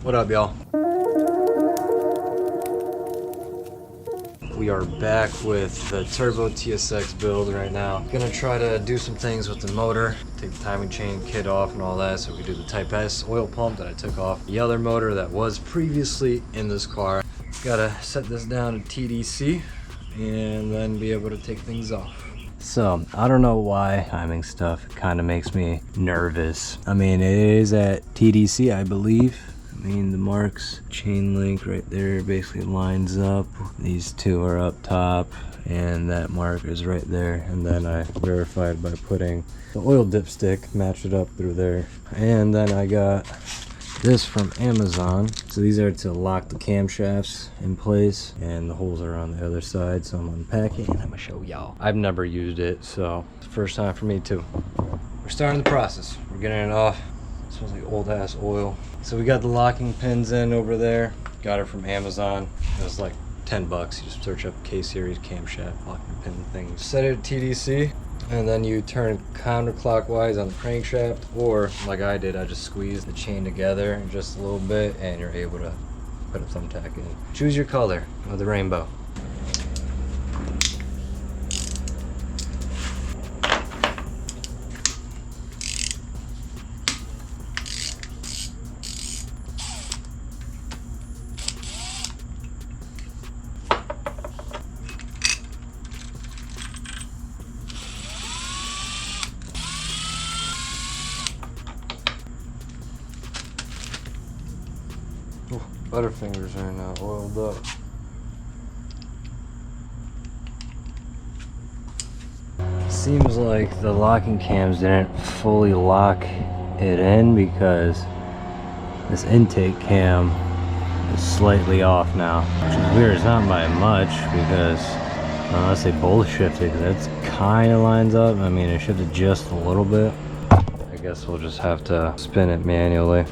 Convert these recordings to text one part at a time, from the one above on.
What up, y'all? We are back with the turbo TSX build right now. Gonna try to do some things with the motor, take the timing chain kit off and all that, so we can do the Type S oil pump that I took off the other motor that was previously in this car. Gotta set this down to TDC and then be able to take things off. So, I don't know why timing stuff kind of makes me nervous. I mean, it is at TDC, I believe. I mean, the marks, chain link right there basically lines up. These two are up top, and that mark is right there. And then I verified by putting the oil dipstick, matched it up through there. And then I got this from Amazon. So these are to lock the camshafts in place, and the holes are on the other side. So I'm unpacking and I'm gonna show y'all. I've never used it, so it's the first time for me too. We're starting the process. We're getting it off. It smells like old ass oil. So we got the locking pins in over there. Got it from Amazon. It was like 10 bucks. You just search up K-series camshaft locking pin thing. Set it at TDC, and then you turn counterclockwise on the crankshaft, or like I did, I just squeezed the chain together just a little bit, and you're able to put a thumbtack in. Choose your color of the rainbow. Butterfingers are now oiled up. Seems like the locking cams didn't fully lock it in because this intake cam is slightly off now, which is weird. It's not by much because unless they both shifted, because it kind of lines up. I mean, it shifted just a little bit. I guess we'll just have to spin it manually.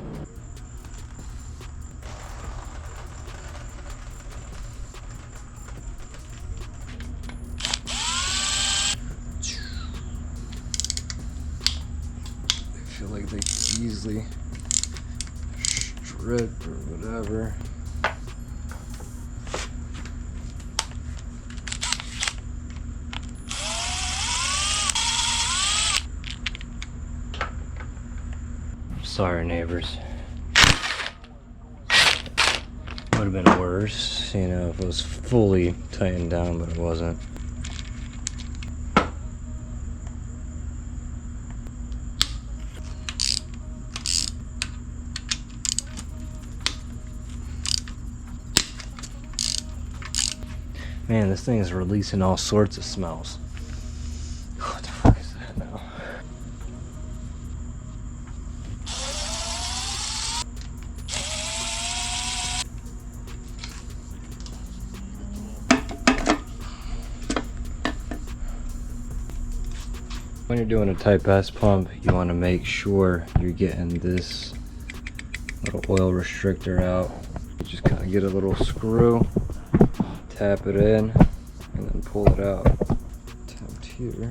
I feel like they could easily strip or whatever. Sorry, neighbors. Would have been worse, you know, if it was fully tightened down, but it wasn't. Man, this thing is releasing all sorts of smells. What the fuck is that now? When you're doing a Type S pump, you want to make sure you're getting this little oil restrictor out. You just kind of get a little screw, tap it in, and then pull it out. Tapped here.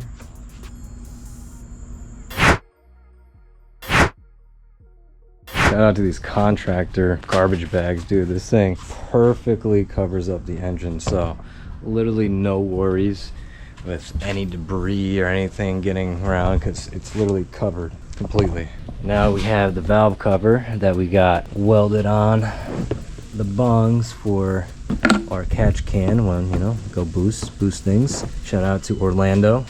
Shout out to these contractor garbage bags, dude. This thing perfectly covers up the engine, so literally no worries with any debris or anything getting around, because it's literally covered completely. Now we have the valve cover that we got welded on the bungs for our catch can when, you know, go boost things. Shout out to Orlando.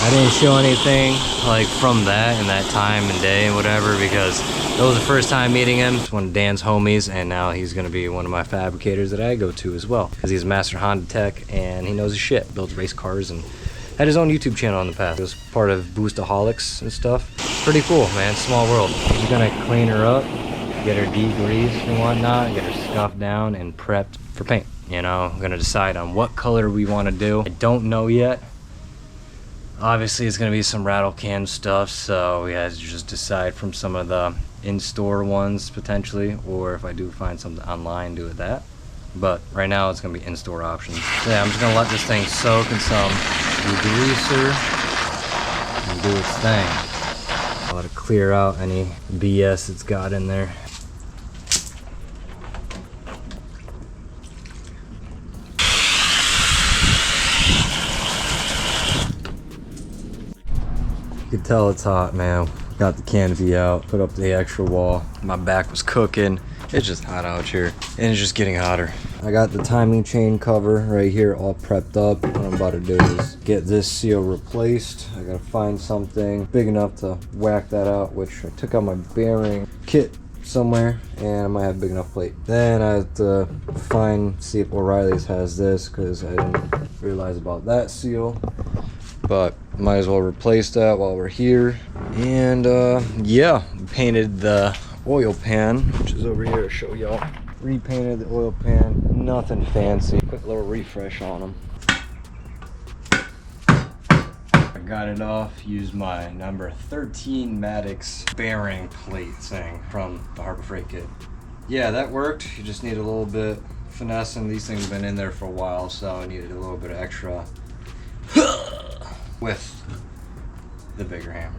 I didn't show anything like from that in that time and day and whatever, because that was the first time meeting him. It's one of Dan's homies, and now he's gonna be one of my fabricators that I go to as well, because he's a master Honda tech and he knows his shit, builds race cars, and had his own YouTube channel in the past. It was part of Boostaholics and stuff. It's pretty cool, man. Small world. He's gonna clean her up, get her degreased and whatnot, get her scuffed down and prepped for paint. You know, I'm gonna decide on what color we want to do. I don't know yet. Obviously it's gonna be some rattle can stuff, so we have to just decide from some of the in-store ones potentially, or if I do find something online, do with that. But right now it's gonna be in-store options. So yeah, I'm just gonna let this thing soak in some degreaser and do its thing. I'll let it clear out any BS it's got in there. You can tell it's hot, man. Got the canopy out, put up the extra wall. My back was cooking. It's just hot out here, and it's just getting hotter. I got the timing chain cover right here all prepped up. What I'm about to do is get this seal replaced. I gotta find something big enough to whack that out, which I took out my bearing kit somewhere, and I might have a big enough plate. Then I have to see if O'Reilly's has this, because I didn't realize about that seal. But might as well replace that while we're here. And yeah, painted the oil pan, which is over here to show y'all. Repainted the oil pan, nothing fancy. Quick little refresh on them. I got it off, used my number 13 Maddox bearing plate thing from the Harbor Freight kit. Yeah, that worked. You just need a little bit finessing. These things have been in there for a while, so I needed a little bit of extra with the bigger hammer.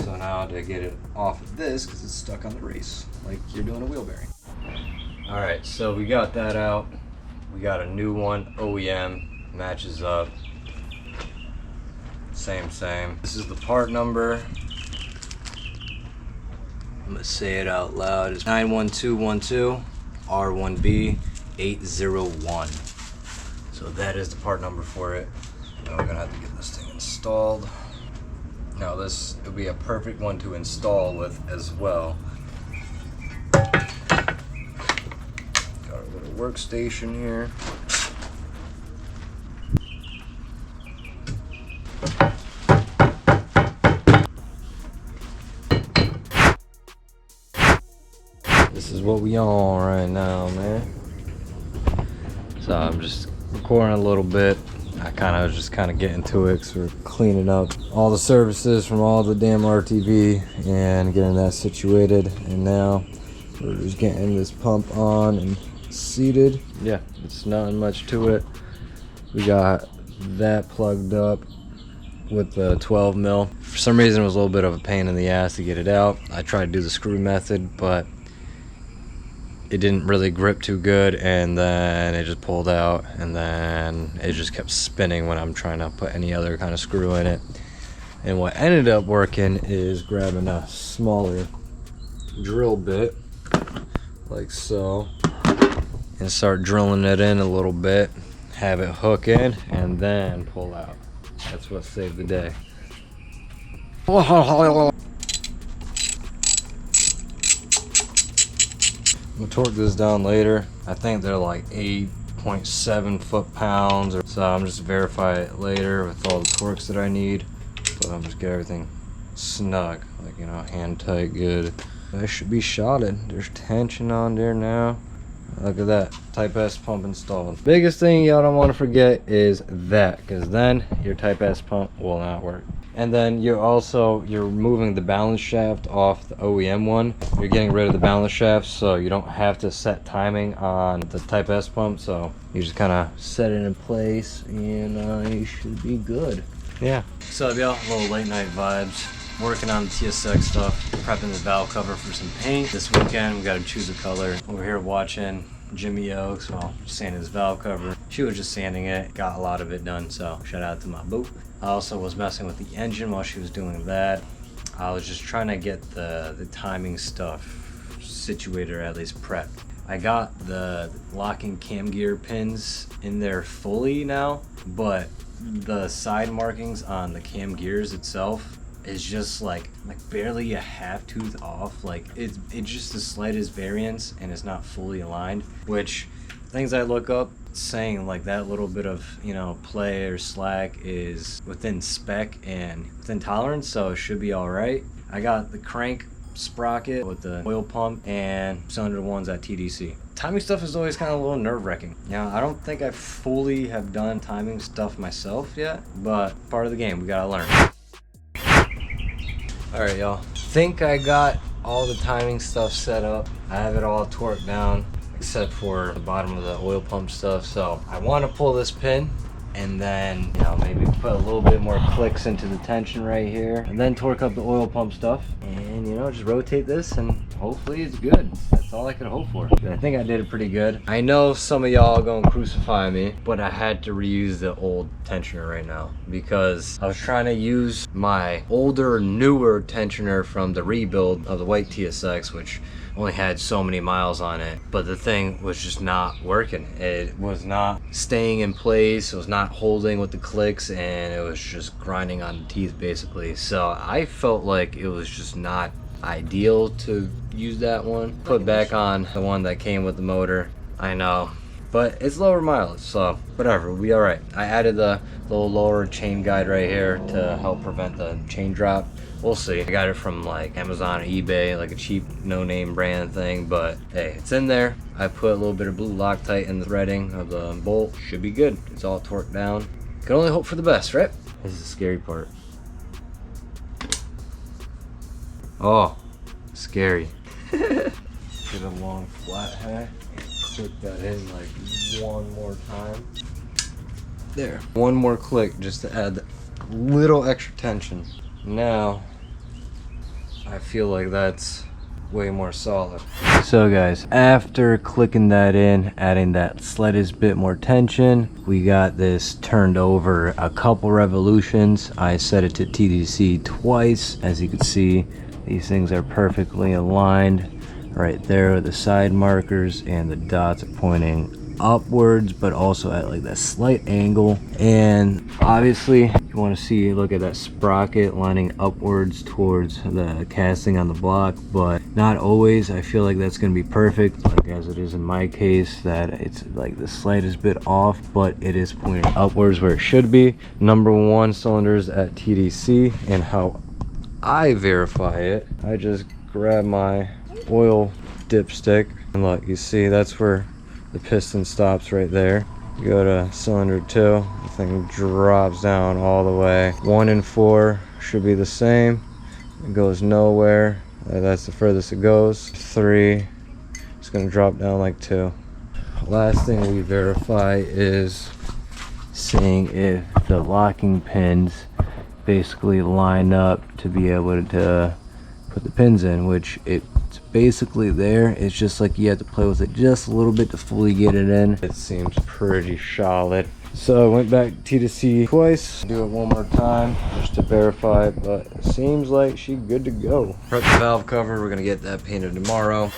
So now to get it off of this, because it's stuck on the race, like you're doing a wheel bearing. Alright, so we got that out. We got a new one, OEM, matches up. Same. This is the part number. I'm gonna say it out loud. It's 91212 R1B 801. So that is the part number for it. Now we're gonna have to get this thing installed. Now this would be a perfect one to install with as well. Got our little workstation here. This is what we on right now, man. So I'm just recording a little bit. I was just getting to it because we're cleaning up all the services from all the damn RTV and getting that situated. And now we're just getting this pump on and seated. Yeah, it's nothing much to it. We got that plugged up with the 12 mil. For some reason it was a little bit of a pain in the ass to get it out. I tried to do the screw method, but it didn't really grip too good, and then it just pulled out, and then it just kept spinning when I'm trying to put any other kind of screw in it. And what ended up working is grabbing a smaller drill bit like so and start drilling it in a little bit, have it hook in, and then pull out. That's what saved the day. I'm gonna torque this down later. I think they're like 8.7 foot-pounds, so I'm just verify it later with all the torques that I need. But I'm just get everything snug, like, you know, hand tight, good. It should be shotted. There's tension on there now. Look at that, Type S pump installed. Biggest thing y'all don't want to forget is that, because then your Type S pump will not work. And then you're removing the balance shaft off the OEM one. You're getting rid of the balance shaft, so you don't have to set timing on the Type S pump. So you just kind of set it in place, and you should be good. Yeah. So y'all, a little late night vibes. Working on the TSX stuff, prepping the valve cover for some paint. This weekend we got to choose a color. Over here watching Jimmy Oaks while sanding his valve cover. She was just sanding it, got a lot of it done, so shout out to my boo. I also was messing with the engine while she was doing that. I was just trying to get the timing stuff situated, or at least prepped. I got the locking cam gear pins in there fully now, but the side markings on the cam gears itself is just like barely a half tooth off. Like it's just the slightest variance, and it's not fully aligned, which things I look up saying like that little bit of, you know, play or slack is within spec and within tolerance, so it should be all right. I got the crank sprocket with the oil pump and cylinder ones at TDC. Timing stuff is always kind of a little nerve-wracking. Now, I don't think I fully have done timing stuff myself yet, but part of the game, we gotta learn. Alright, y'all. Think I got all the timing stuff set up. I have it all torqued down, except for the bottom of the oil pump stuff. So I want to pull this pin, and then, you know, maybe put a little bit more clicks into the tension right here, and then torque up the oil pump stuff, and, you know, just rotate this, and hopefully it's good. That's all I could hope for. I think I did it pretty good. I know some of y'all gonna crucify me, but I had to reuse the old tensioner right now because I was trying to use my older, newer tensioner from the rebuild of the white TSX, which only had so many miles on it, but the thing was just not working. It was not staying in place, it was not holding with the clicks, and it was just grinding on the teeth basically. So I felt like it was just not ideal to use that one. Put back on the one that came with the motor. I know, but it's lower mileage, so whatever, we'll be all right. I added the little lower chain guide right here to help prevent the chain drop. We'll see. I got it from like Amazon or eBay, like a cheap no-name brand thing, but hey, it's in there. I put a little bit of blue Loctite in the threading of the bolt. Should be good. It's all torqued down. Can only hope for the best, right? This is the scary part. Oh, scary. Get a long flat hack. Click that in like one more time. There. One more click just to add a little extra tension. Now, I feel like that's way more solid. So guys, after clicking that in, adding that slightest bit more tension, we got this turned over a couple revolutions. I set it to TDC twice. As you can see, these things are perfectly aligned right there. The side markers and the dots are pointing upwards, but also at like that slight angle. And obviously you want to see, look at that sprocket lining upwards towards the casting on the block, but not always. I feel like that's going to be perfect, like as it is in my case, that it's like the slightest bit off, but it is pointing upwards where it should be. Number one cylinders at TDC, and how I verify it, I just grab my oil dipstick and look, you see that's where the piston stops right there. You go to cylinder 2, the thing drops down all the way. 1 and 4 should be the same. It goes nowhere. That's the furthest it goes. 3, it's gonna drop down like 2. Last thing we verify is seeing if the locking pins basically line up to be able to put the pins in, which it's basically there. It's just like you have to play with it just a little bit to fully get it in. It seems pretty solid. So I went back TDC twice, do it one more time just to verify it, but it seems like she's good to go. Prep the valve cover, we're gonna get that painted tomorrow.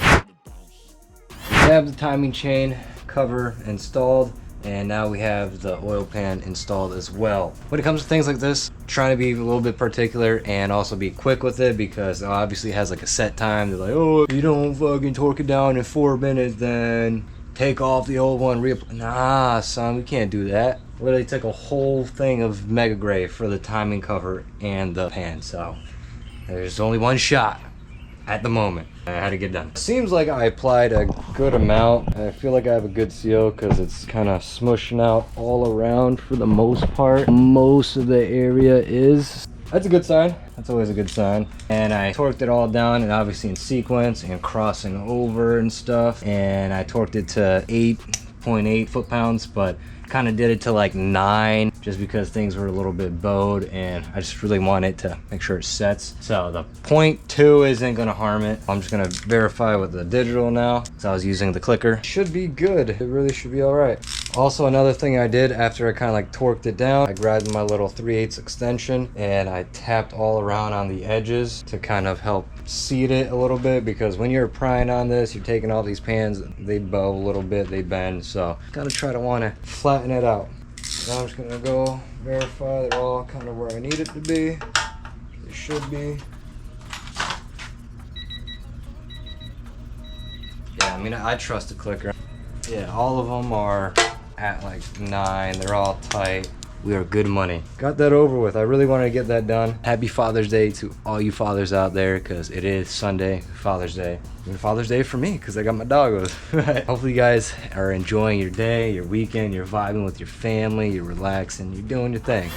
We have the timing chain cover installed, and now we have the oil pan installed as well. When it comes to things like this, trying to be a little bit particular and also be quick with it, because it obviously has like a set time. They're like, oh, if you don't fucking torque it down in 4 minutes, then take off the old one, nah, son, we can't do that. Literally took a whole thing of Mega Gray for the timing cover and the pan, so there's only one shot at the moment. I had to get done. Seems like I applied a good amount. I feel like I have a good seal because it's kind of smushing out all around for the most part. Most of the area is. That's a good sign. That's always a good sign. And I torqued it all down, and obviously in sequence and crossing over and stuff. And I torqued it to 8.8 foot-pounds, but kind of did it to like 9 just because things were a little bit bowed, and I just really wanted to make sure it sets. So the 0.2 isn't going to harm it. I'm just going to verify with the digital now, because I was using the clicker. Should be good. It really should be all right. Also, another thing I did after I kind of like torqued it down, I grabbed my little 3/8 extension and I tapped all around on the edges to kind of help seat it a little bit, because when you're prying on this, you're taking all these pans, they bow a little bit, they bend, so gotta try to want to flatten it out. Now I'm just gonna go verify they're all kind of where I need it to be. They should be. Yeah, I mean, I trust the clicker. Yeah, all of them are at like 9. They're all tight. We are good money. Got that over with. I really wanted to get that done. Happy Father's Day to all you fathers out there, because it is Sunday, Father's Day. Even Father's Day for me, because I got my doggos. Hopefully you guys are enjoying your day, your weekend, you're vibing with your family, you're relaxing, you're doing your thing.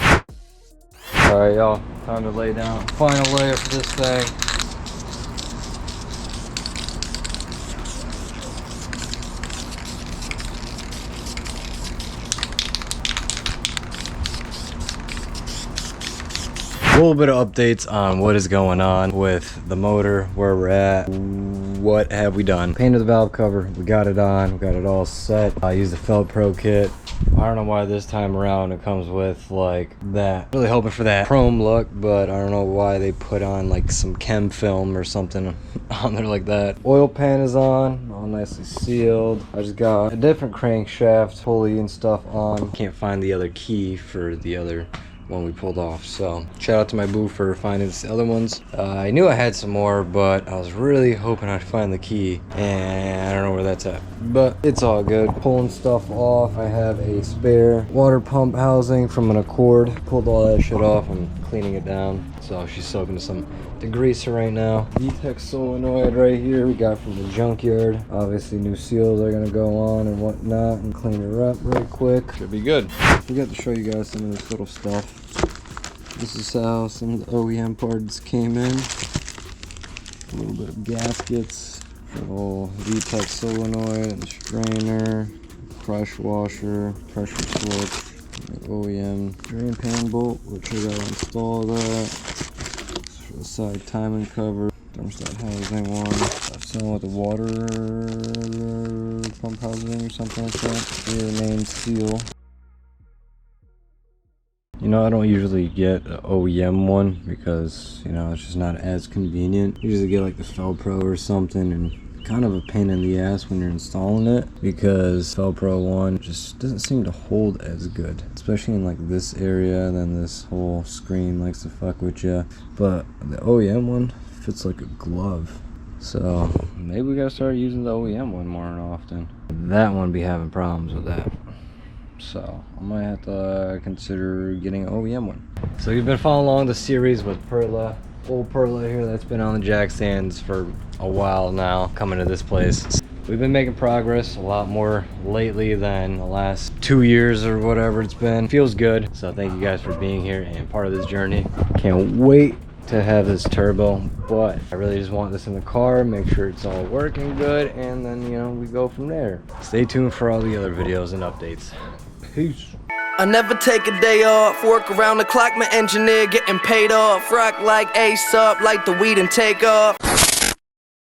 All right, y'all, time to lay down. Final layer for this thing. little bit of updates on what is going on with the motor, where we're at, what have we done. Painted the valve cover, we got it on, we got it all set. I used the Felt Pro kit. I don't know why this time around it comes with like that. Really hoping for that chrome look, but I don't know why they put on like some chem film or something on there like that. Oil pan is on, all nicely sealed. I just got a different crankshaft pulley and stuff on. Can't find the other key for the other one we pulled off, so shout out to my boo for finding the other ones. I knew I had some more, but I was really hoping I'd find the key, and I don't know where that's at, but it's all good. Pulling stuff off, I have a spare water pump housing from an Accord. Pulled all that shit off. I'm cleaning it down, so she's soaking to some degreaser right now. VTEC solenoid right here we got from the junkyard. Obviously new seals are gonna go on and whatnot, and clean her up right quick. Should be good. Forgot to show you guys some of this little stuff. This is how some of the OEM parts came in. A little bit of gaskets, the whole VTEC solenoid and strainer, crush washer, pressure switch, the OEM drain pan bolt, which I gotta install that. For the side timing cover, thermostat housing one. Something with the water pump housing or something like that. Rear main seal. You know, I don't usually get an OEM one because, you know, it's just not as convenient. Usually get like the Felpro or something, and kind of a pain in the ass when you're installing it because Felpro one just doesn't seem to hold as good, especially in like this area. Then this whole screen likes to fuck with you, but the OEM one fits like a glove. So maybe we gotta start using the OEM one more often. That one be having problems with that. So I might have to consider getting an OEM one. So you've been following along the series with PERLA, old PERLA here that's been on the jack stands for a while now, coming to this place. We've been making progress a lot more lately than the last 2 years or whatever it's been. Feels good. So thank you guys for being here and part of this journey. Can't wait to have this turbo, but I really just want this in the car, make sure it's all working good, and then, you know, we go from there. Stay tuned for all the other videos and updates. Peace. I never take a day off, work around the clock, my engineer getting paid off, rock like Ace up, like the weed and take off.